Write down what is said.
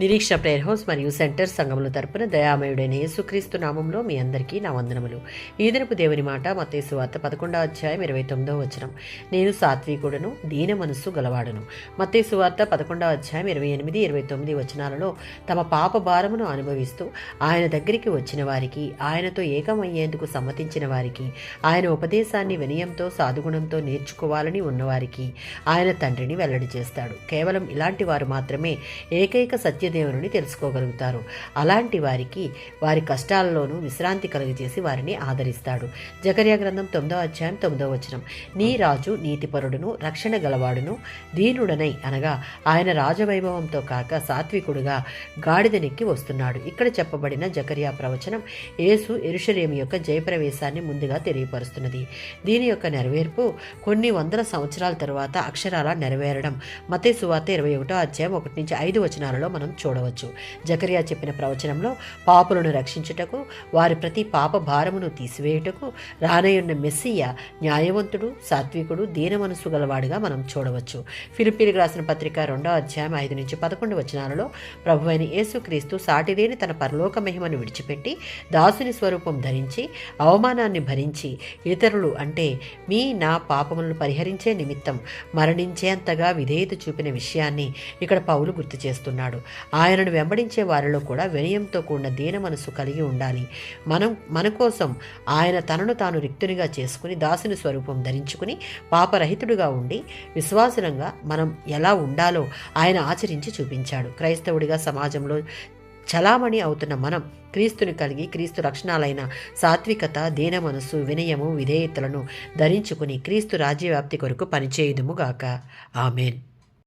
నిరీక్షణ prayer house మరియు centre సంఘముల తరపున దయామయుడైన యేసుక్రీస్తు నామంలో మీ అందరికీ నా వందనములు. ఈ దినపు దేవుని మాట మత్తయి సువార్త 11వ అధ్యాయం 29వ వచనం. నేను సాత్వికుడను, దీన మనస్సు గలవాడను. మత్తయి సువార్త 11వ అధ్యాయం 28, 29 వచనాలలో తమ పాప భారమును అనుభవిస్తూ ఆయన దగ్గరికి వచ్చిన వారికి, ఆయనతో ఏకమయ్యేందుకు సమ్మతించిన వారికి, ఆయన ఉపదేశాన్ని వినయంతో సాధుగుణంతో నేర్చుకోవాలని ఉన్నవారికి ఆయన తండ్రిని వెల్లడి చేస్తాడు. కేవలం ఇలాంటి వారు మాత్రమే ఏకైక సత్యదేవుని తెలుసుకోగలుగుతారు. అలాంటి వారికి వారి కష్టాలలోనూ విశ్రాంతి కలుగజేసి వారిని ఆదరిస్తాడు. జకర్యా గ్రంథం 9వ అధ్యాయం 9వ వచనం. నీ రాజు నీతిపరుడును, రక్షణ గలవాడును, దీనుడనై అనగా ఆయన రాజవైభవంతో కాక సాత్వికుడుగా గాడిదనెక్కి వస్తున్నాడు. ఇక్కడ చెప్పబడిన జకర్యా ప్రవచనం యేసు యెరూషలేము యొక్క జయప్రవేశాన్ని ముందుగా తెలియపరుస్తున్నది. దీని యొక్క నెరవేర్పు కొన్ని వందల సంవత్సరాల తరువాత అక్షరాల నెరవేరడం మత్తయి సువార్త 21వ అధ్యాయం 1-5 వచనాలలో మనం చూడవచ్చు. జకర్యా చెప్పిన ప్రవచనంలో పాపులను రక్షించుటకు, వారి ప్రతి పాప భారమును తీసివేయుటకు రానయున్న మెస్సియ న్యాయవంతుడు, సాత్వికుడు, దీన మనస్సు గలవాడుగా మనం చూడవచ్చు. ఫిలిప్పీయులకు రాసిన పత్రిక 2వ అధ్యాయం 5-11 వచనాలలో ప్రభువైన యేసుక్రీస్తు సాటిలేని తన పరలోక మహిమను విడిచిపెట్టి దాసుని స్వరూపం ధరించి అవమానాన్ని భరించి ఇతరులు అంటే మీ నా పాపములను పరిహరించే నిమిత్తం మరణించేంతగా విధేయత చూపిన విషయాన్ని ఇక్కడ పౌలు గుర్తు చేస్తున్నాడు. ఆయనను వెంబడించే వారిలో కూడా వినయంతో కూడిన దీన మనసు కలిగి ఉండాలి. మన కోసం ఆయన తనను తాను రిక్తునిగా చేసుకుని దాసుని స్వరూపం ధరించుకుని పాపరహితుడిగా ఉండి విశ్వాసంగా మనం ఎలా ఉండాలో ఆయన ఆచరించి చూపించాడు. క్రైస్తవుడిగా సమాజంలో చలామణి అవుతున్న మనం క్రీస్తుని కలిగి క్రీస్తు లక్షణాలైన సాత్వికత, దీన మనస్సు, వినయము, విధేయతలను ధరించుకుని క్రీస్తు రాజ్యవ్యాప్తి కొరకు పనిచేయుదుముగాక. ఆమెన్.